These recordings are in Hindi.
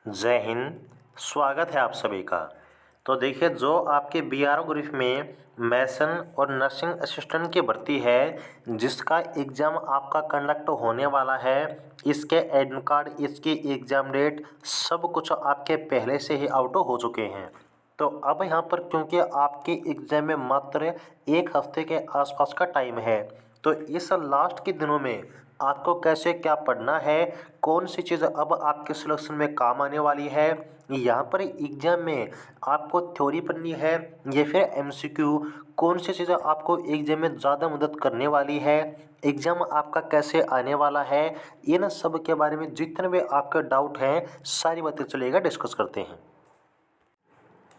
जय हिंद। स्वागत है आप सभी का। तो देखिए, जो आपके बीआरओ ग्रुप में मैसन और नर्सिंग असिस्टेंट की भर्ती है, जिसका एग्ज़ाम आपका कंडक्ट होने वाला है, इसके एडमिट कार्ड, इसकी एग्ज़ाम डेट, सब कुछ आपके पहले से ही आउट हो चुके हैं। तो अब यहाँ पर क्योंकि आपके एग्ज़ाम में मात्र एक हफ्ते के आसपास का टाइम है, तो इस लास्ट के दिनों में आपको कैसे क्या पढ़ना है, कौन सी चीज़ अब आपके सिलेक्शन में काम आने वाली है, यहाँ पर एग्ज़ाम में आपको थ्योरी पढ़नी है या फिर एमसीक्यू, कौन सी चीज़ें आपको एग्ज़ाम में ज़्यादा मदद करने वाली है, एग्ज़ाम आपका कैसे आने वाला है, इन सब के बारे में जितने भी आपके डाउट हैं, सारी बातें चलिएगा डिस्कस करते हैं।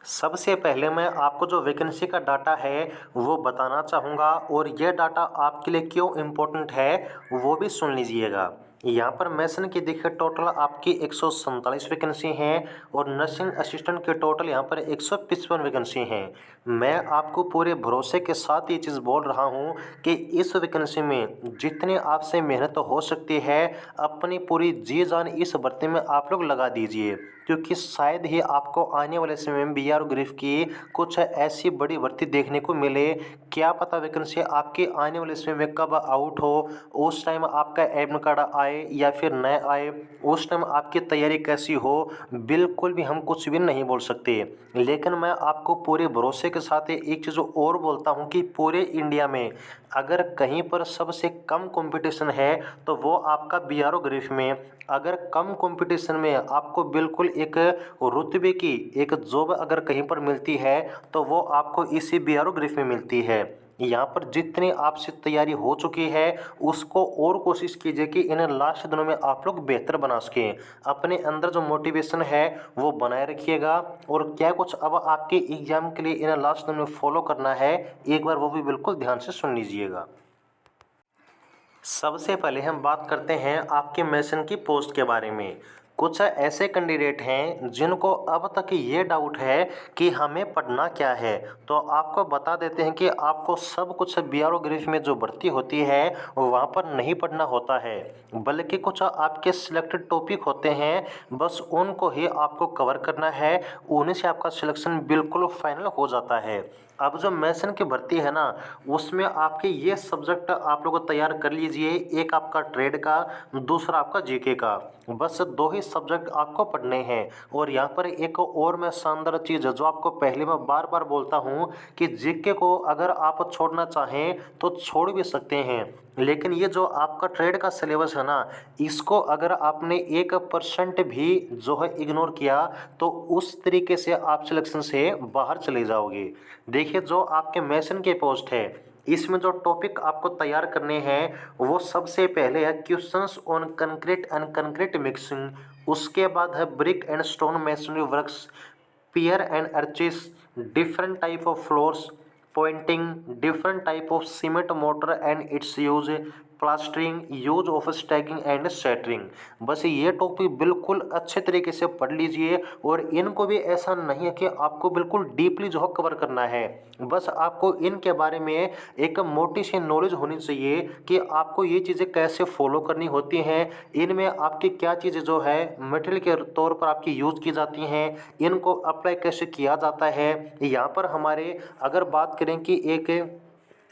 सबसे पहले मैं आपको जो वैकेंसी का डाटा है वो बताना चाहूँगा, और ये डाटा आपके लिए क्यों इम्पोर्टेंट है वो भी सुन लीजिएगा। यहाँ पर मैसन की देखिए टोटल आपकी 147 वैकेंसी हैं, और नर्सिंग असिस्टेंट के टोटल यहाँ पर 155 वैकेंसी हैं। मैं आपको पूरे भरोसे के साथ ये चीज़ बोल रहा हूँ कि इस वैकेंसी में जितनी आपसे मेहनत हो सकती है, अपनी पूरी जी जान इस भर्ती में आप लोग लगा दीजिए, क्योंकि शायद ही आपको आने वाले समय में बीआरओ ग्रुप की कुछ ऐसी बड़ी भर्ती देखने को मिले। क्या पता वैकेंसी आपके आने वाले समय में कब आउट हो, उस टाइम आपका एडमिट कार्ड आए या फिर न आए, उस टाइम आपकी तैयारी कैसी हो, बिल्कुल भी हम कुछ भी नहीं बोल सकते। लेकिन मैं आपको पूरे भरोसे के साथ एक चीज़ और बोलता हूँ कि पूरे इंडिया में अगर कहीं पर सबसे कम कंपटीशन है तो वो आपका बीआरओ ग्रुप में। अगर कम कंपटीशन में आपको बिल्कुल एक रुतबे की एक जॉब अगर कहीं पर मिलती है तो वो आपको इसी बीआरओ ग्रुप में मिलती है। यहाँ पर जितनी आपसे तैयारी हो चुकी है उसको और कोशिश कीजिए कि इन लास्ट दिनों में आप लोग बेहतर बना सकें। अपने अंदर जो मोटिवेशन है वो बनाए रखिएगा, और क्या कुछ अब आपके एग्जाम के लिए इन लास्ट दिनों में फॉलो करना है, एक बार वो भी बिल्कुल ध्यान से सुन लीजिएगा। सबसे पहले हम बात करते हैं आपके मैसन की पोस्ट के बारे में। कुछ ऐसे कैंडिडेट हैं जिनको अब तक ये डाउट है कि हमें पढ़ना क्या है, तो आपको बता देते हैं कि आपको सब कुछ बीआरओ ग्रुप में जो भर्ती होती है वहाँ पर नहीं पढ़ना होता है, बल्कि कुछ आपके सिलेक्टेड टॉपिक होते हैं, बस उनको ही आपको कवर करना है, उन्हीं से आपका सिलेक्शन बिल्कुल फाइनल हो जाता है। अब जो मैसन की भर्ती है ना, उसमें आपके ये सब्जेक्ट आप लोग तैयार कर लीजिए, एक आपका ट्रेड का, दूसरा आपका जीके का, बस दो ही सब्जेक्ट आपको पढ़ने हैं। और यहाँ पर एक और मैं शानदार चीज़ जो आपको पहले मैं बार बार बोलता हूँ कि जीके को अगर आप छोड़ना चाहें तो छोड़ भी सकते हैं, लेकिन ये जो आपका ट्रेड का सिलेबस है ना, इसको अगर आपने 1% भी जो है इग्नोर किया तो उस तरीके से आप सिलेक्शन से बाहर चले जाओगे। देखिए, जो आपके मैसन के पोस्ट है इसमें जो टॉपिक आपको तैयार करने हैं वो सबसे पहले है questions on concrete and concrete mixing, उसके बाद है brick and stone masonry works, pier and arches, different type of floors, pointing, different type of cement mortar and its use, plastering, use of staging and centering. बस ये टॉपिक बिल्कुल अच्छे तरीके से पढ़ लीजिए, और इनको भी ऐसा नहीं है कि आपको बिल्कुल डीपली जो है कवर करना है, बस आपको इनके बारे में एक मोटी सी नॉलेज होनी चाहिए कि आपको ये चीज़ें कैसे फॉलो करनी होती हैं, इनमें आपकी क्या चीज़ें जो है मटेरियल के तौर पर आपकी यूज की जाती हैं, इनको अप्लाई कैसे किया जाता है। यहाँ पर हमारे अगर बात करें कि एक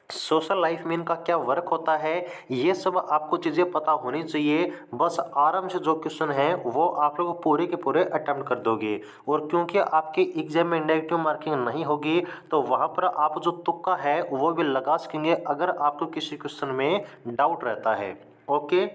सोशल लाइफ में इनका क्या वर्क होता है, ये सब आपको चीज़ें पता होनी चाहिए। बस आराम से जो क्वेश्चन है वो आप लोग पूरे के पूरे अटेम्प्ट कर दोगे, और क्योंकि आपके एग्जाम में नेगेटिव मार्किंग नहीं होगी तो वहाँ पर आप जो तुक्का है वो भी लगा सकेंगे अगर आपको किसी क्वेश्चन में डाउट रहता है। ओके,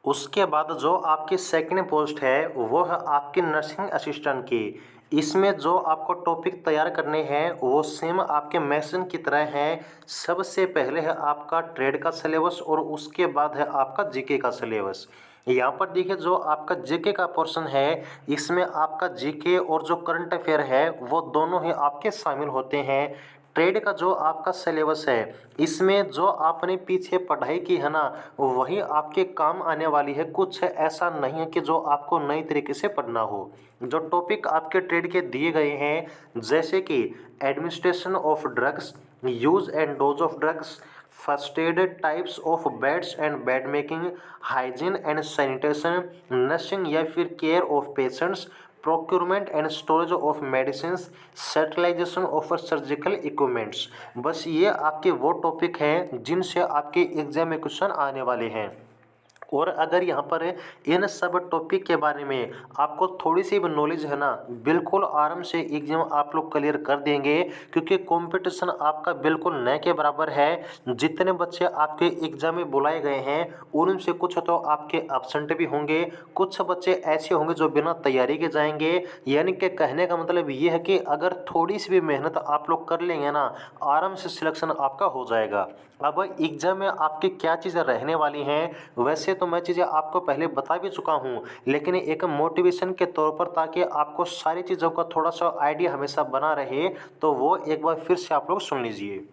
उसके बाद जो आपकी सेकंड पोस्ट है वो है आपकी नर्सिंग असिस्टेंट की। इसमें जो आपको टॉपिक तैयार करने हैं वो सेम आपके मैसन की तरह हैं। सबसे पहले है आपका ट्रेड का सिलेबस, और उसके बाद है आपका जीके का सिलेबस। यहाँ पर देखिए, जो आपका जीके का पोर्शन है इसमें आपका जीके और जो करंट अफेयर है वो दोनों ही आपके शामिल होते हैं। ट्रेड का जो आपका सिलेबस है इसमें जो आपने पीछे पढ़ाई की है ना वही आपके काम आने वाली है, कुछ ऐसा नहीं है कि जो आपको नई तरीके से पढ़ना हो। जो टॉपिक आपके ट्रेड के दिए गए हैं जैसे कि administration of drugs, use and dose of drugs, first aid, types of beds and bed making, hygiene and sanitation, nursing या फिर care of patients, procurement and storage of medicine, sterilisation of surgical equipments. बस ये आपके वो टॉपिक हैं जिनसे आपके एग्जाम में क्वेश्चन आने वाले हैं। और अगर यहाँ पर इन सब टॉपिक के बारे में आपको थोड़ी सी भी नॉलेज है ना, बिल्कुल आराम से एग्जाम आप लोग क्लियर कर देंगे, क्योंकि कंपटीशन आपका बिल्कुल न के बराबर है। जितने बच्चे आपके एग्जाम में बुलाए गए हैं उनमें कुछ तो आपके एब्सेंट भी होंगे, कुछ बच्चे ऐसे होंगे जो बिना तैयारी के जाएंगे। यानी कि कहने का मतलब ये है कि अगर थोड़ी सी भी मेहनत आप लोग कर लेंगे ना, आराम से सिलेक्शन आपका हो जाएगा। अब एग्जाम में आपकी क्या चीज़ें रहने वाली हैं, वैसे तो मैं चीज़ें आपको पहले बता भी चुका हूँ, लेकिन एक मोटिवेशन के तौर पर ताकि आपको सारी चीज़ों का थोड़ा सा आइडिया हमेशा बना रहे, तो वो एक बार फिर से आप लोग सुन लीजिए।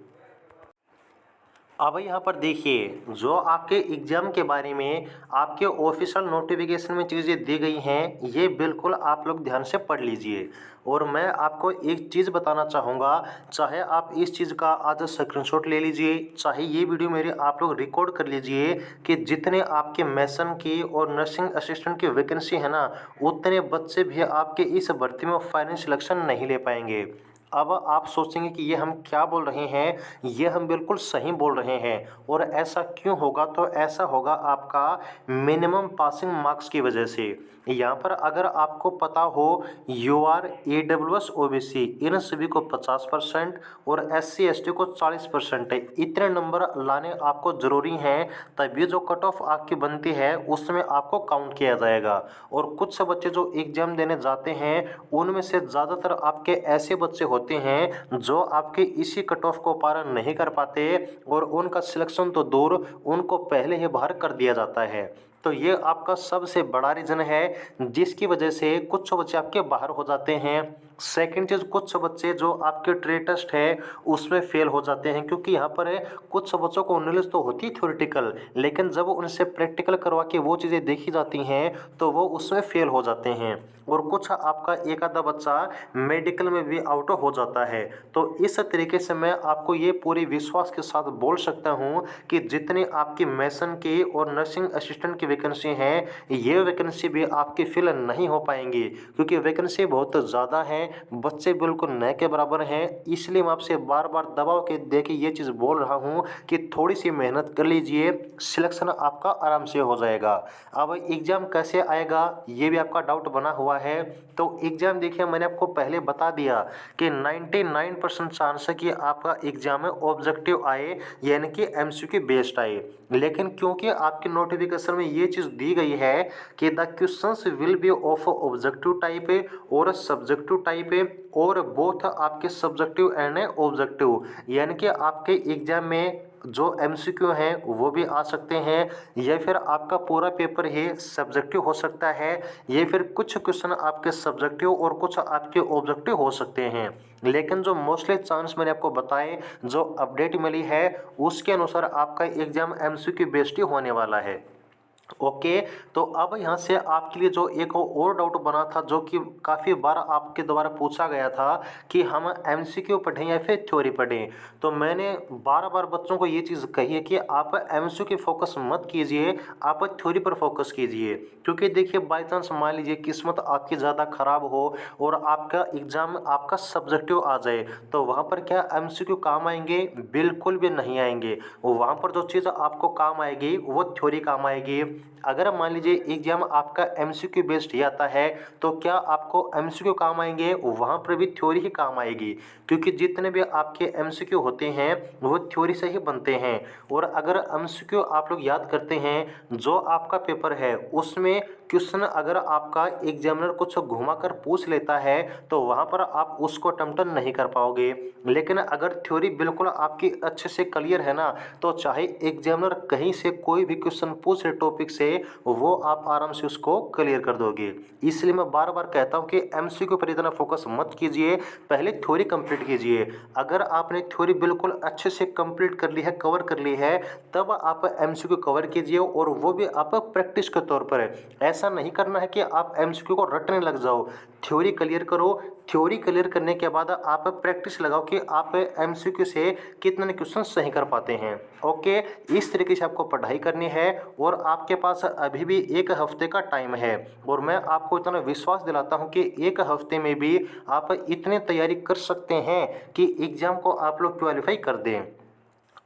अब यहाँ पर देखिए, जो आपके एग्ज़ाम के बारे में आपके ऑफिशियल नोटिफिकेशन में चीज़ें दी गई हैं, ये बिल्कुल आप लोग ध्यान से पढ़ लीजिए। और मैं आपको एक चीज़ बताना चाहूँगा, चाहे आप इस चीज़ का आज स्क्रीनशॉट ले लीजिए, चाहे ये वीडियो मेरी आप लोग रिकॉर्ड कर लीजिए, कि जितने आपके मेसन की और नर्सिंग असिस्टेंट की वैकेंसी है ना, उतने बच्चे भी आपके इस भर्ती में फाइनल सिलेक्शन नहीं ले पाएंगे। अब आप सोचेंगे कि ये हम क्या बोल रहे हैं, ये हम बिल्कुल सही बोल रहे हैं। और ऐसा क्यों होगा, तो ऐसा होगा आपका मिनिमम पासिंग मार्क्स की वजह से। यहाँ पर अगर आपको पता हो UR, AWS, OBC इन सभी को 50% और SC ST को 40% है, इतने नंबर लाने आपको ज़रूरी हैं, तभी जो कट ऑफ आपकी बनती है उसमें आपको काउंट किया जाएगा। और कुछ बच्चे जो एग्ज़ाम देने जाते हैं उनमें से ज़्यादातर आपके ऐसे बच्चे होते हैं जो आपके इसी कट ऑफ को पार नहीं कर पाते, और उनका सिलेक्शन तो दूर, उनको पहले ही बाहर कर दिया जाता है। तो ये आपका सबसे बड़ा रीज़न है जिसकी वजह से कुछ बच्चे आपके बाहर हो जाते हैं। सेकंड चीज़, कुछ बच्चे जो आपके ट्रे टेस्ट है उसमें फेल हो जाते हैं, क्योंकि यहाँ पर कुछ बच्चों को नॉलेज तो होती है थ्योरेटिकल, लेकिन जब उनसे प्रैक्टिकल करवा के वो चीज़ें देखी जाती हैं तो वो उसमें फेल हो जाते हैं। और कुछ आपका एक आधा बच्चा मेडिकल में भी आउट हो जाता है। तो इस तरीके से मैं आपको ये पूरे विश्वास के साथ बोल सकता हूँ कि जितनी आपकी मेसन की और नर्सिंग असिस्टेंट की वैकेंसी हैं, ये वैकेंसी भी आपकी फिल नहीं हो पाएंगी, क्योंकि वैकेंसी बहुत ज़्यादा है, बच्चे बिल्कुल न के बराबर हैं। इसलिए मैं आपसे बार बार दबाव के दे के ये चीज़ बोल रहा हूँ कि थोड़ी सी मेहनत कर लीजिए, सिलेक्शन आपका आराम से हो जाएगा। अब एग्ज़ाम कैसे आएगा ये भी आपका डाउट बना हुआ है। तो एग्ज़ाम देखिए, मैंने आपको पहले बता दिया कि 99% चांस है कि आपका एग्ज़ाम में ऑब्जेक्टिव आए, यानी कि MCQ बेस्ड आए। लेकिन क्योंकि आपके नोटिफिकेशन में ये चीज़ दी गई है कि the questions will be of objective type और सब्जेक्टिव टाइप, और बोथ आपके सब्जेक्टिव एंड ऑब्जेक्टिव, यानी कि आपके एग्जाम में जो MCQ हैं वो भी आ सकते हैं, या फिर आपका पूरा पेपर ही सब्जेक्टिव हो सकता है, या फिर कुछ क्वेश्चन आपके सब्जेक्टिव और कुछ आपके ऑब्जेक्टिव हो सकते हैं। लेकिन जो मोस्टली चांस मैंने आपको बताए, जो अपडेट मिली है उसके अनुसार आपका एग्जाम MCQ बेस्ड ही होने वाला है। ओके, तो अब यहाँ से आपके लिए जो एक और डाउट बना था, जो कि काफ़ी बार आपके द्वारा पूछा गया था कि हम MCQ पढ़ें या फिर थ्योरी पढ़ें, तो मैंने बार बार बच्चों को ये चीज़ कही है कि आप MCQ फोकस मत कीजिए, आप थ्योरी पर फोकस कीजिए। क्योंकि देखिए, बाई चांस मान लीजिए किस्मत आपकी ज़्यादा खराब हो और आपका एग्ज़ाम आपका सब्जेक्टिव आ जाए, तो वहाँ पर क्या MCQ काम आएंगे? बिल्कुल भी नहीं आएंगे। वहाँ पर जो चीज़ आपको काम आएगी वो थ्योरी काम आएगी। अगर मान लीजिए एग्जाम आपका MCQ बेस्ड ही आता है, तो क्या आपको MCQ काम आएंगे? वहाँ पर भी थ्योरी ही काम आएगी, क्योंकि जितने भी आपके MCQ होते हैं वो थ्योरी से ही बनते हैं। और अगर MCQ आप लोग याद करते हैं, जो आपका पेपर है उसमें क्वेश्चन अगर आपका एग्जामिनर कुछ घुमा कर पूछ लेता है तो वहाँ पर आप उसको अटेम्प्ट नहीं कर पाओगे। लेकिन अगर थ्योरी बिल्कुल आपकी अच्छे से क्लियर है ना, तो चाहे एग्जामिनर कहीं से कोई भी क्वेश्चन पूछ रहे टॉपिक से, वो आप आराम से उसको क्लियर कर दोगे। इसलिए मैं बार बार कहता हूँ कि MCQ पर इतना फोकस मत कीजिए, पहले थ्योरी कंप्लीट कीजिए। अगर आपने थ्योरी बिल्कुल अच्छे से कंप्लीट कर ली है, कवर कर ली है, तब आप MCQ कवर कीजिए, और वो भी आप प्रैक्टिस के तौर पर। ऐसा नहीं करना है कि आप MCQ को रटने लग जाओ। थ्योरी क्लियर करो। थ्योरी क्लियर करने के बाद आप प्रैक्टिस लगाओ कि आप एमसीक्यू से कितने क्वेश्चन सही कर पाते हैं। ओके, इस तरीके से आपको पढ़ाई करनी है और आपके पास अभी भी एक हफ्ते का टाइम है और मैं आपको इतना विश्वास दिलाता हूं कि एक हफ्ते में भी आप इतनी तैयारी कर सकते हैं कि एग्ज़ाम को आप लोग क्वालिफाई कर दें।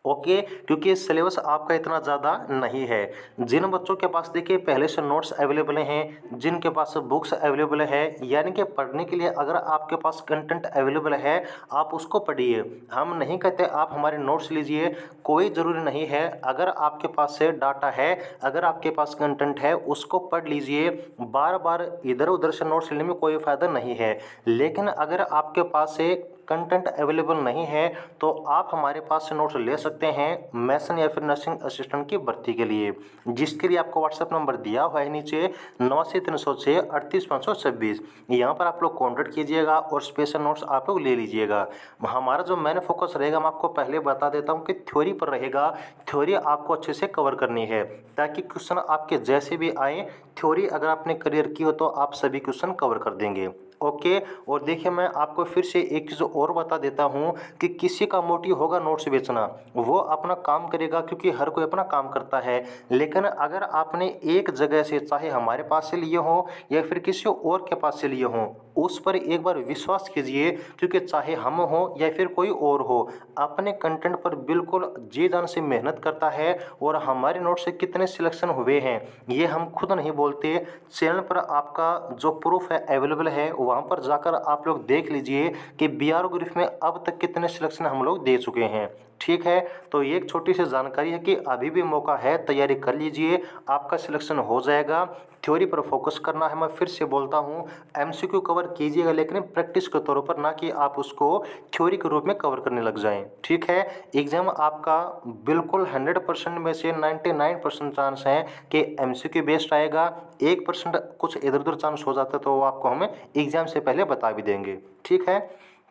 ओके, क्योंकि सिलेबस आपका इतना ज़्यादा नहीं है। जिन बच्चों के पास देखिए पहले से नोट्स अवेलेबल हैं, जिनके पास बुक्स अवेलेबल है, यानी कि पढ़ने के लिए अगर आपके पास कंटेंट अवेलेबल है आप उसको पढ़िए। हम नहीं कहते आप हमारे नोट्स लीजिए, कोई ज़रूरी नहीं है। अगर आपके पास से डाटा है, अगर आपके पास कंटेंट है, उसको पढ़ लीजिए। बार बार इधर उधर से नोट्स लेने में कोई फ़ायदा नहीं है। लेकिन अगर आपके पास से कंटेंट अवेलेबल नहीं है तो आप हमारे पास से नोट्स ले सकते हैं मैसन या फिर नर्सिंग असिस्टेंट की भर्ती के लिए, जिसके लिए आपको व्हाट्सएप नंबर दिया हुआ है नीचे 9306 38 526। यहाँ पर आप लोग कॉन्टैक्ट कीजिएगा और स्पेशल नोट्स आप लोग ले लीजिएगा। हमारा जो मेन फोकस रहेगा मैं आपको पहले बता देता हूँ कि थ्योरी पर रहेगा। थ्योरी आपको अच्छे से कवर करनी है ताकि क्वेश्चन आपके जैसे भी आए, थ्योरी अगर आपने क्लियर की हो तो आप सभी क्वेश्चन कवर कर देंगे। ओके, और देखिए मैं आपको फिर से एक चीज़ और बता देता हूँ कि किसी का मोटिव होगा नोट्स बेचना, वो अपना काम करेगा क्योंकि हर कोई अपना काम करता है। लेकिन अगर आपने एक जगह से, चाहे हमारे पास से लिए हों या फिर किसी और के पास से लिए हों, उस पर एक बार विश्वास कीजिए, क्योंकि चाहे हम हों या फिर कोई और हो, अपने कंटेंट पर बिल्कुल जी जान से मेहनत करता है। और हमारे नोट से कितने सिलेक्शन हुए हैं ये हम खुद नहीं बोलते, चैनल पर आपका जो प्रूफ है अवेलेबल है, वहाँ पर जाकर आप लोग देख लीजिए कि बीआरओ ग्रुप में अब तक कितने सिलेक्शन हम लोग दे चुके हैं। ठीक है, तो ये एक छोटी सी जानकारी है कि अभी भी मौका है, तैयारी कर लीजिए, आपका सिलेक्शन हो जाएगा। थ्योरी पर फोकस करना है, मैं फिर से बोलता हूँ, एमसीक्यू कवर कीजिएगा लेकिन प्रैक्टिस के तौर पर, ना कि आप उसको थ्योरी के रूप में कवर करने लग जाएं। ठीक है, एग्जाम आपका बिल्कुल 100% में से 99% चांस है कि एमसीक्यू बेस्ड आएगा। 1% कुछ इधर उधर चांस हो जाता है तो वो आपको हमें एग्जाम से पहले बता भी देंगे। ठीक है,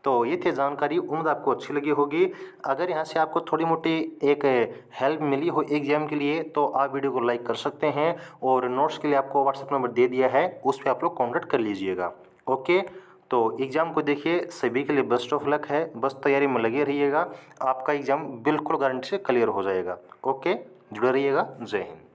तो ये थी जानकारी, उम्मीद आपको अच्छी लगी होगी। अगर यहाँ से आपको थोड़ी मोटी एक हेल्प मिली हो एग्जाम के लिए तो आप वीडियो को लाइक कर सकते हैं और नोट्स के लिए आपको व्हाट्सएप नंबर दे दिया है, उस पर आप लोग कॉन्टैक्ट कर लीजिएगा। ओके, तो एग्ज़ाम को देखिए, सभी के लिए बेस्ट ऑफ लक है, बस तैयारी में लगे रहिएगा, आपका एग्ज़ाम बिल्कुल गारंटी से क्लियर हो जाएगा। ओके, जुड़े रहिएगा। जय हिंद।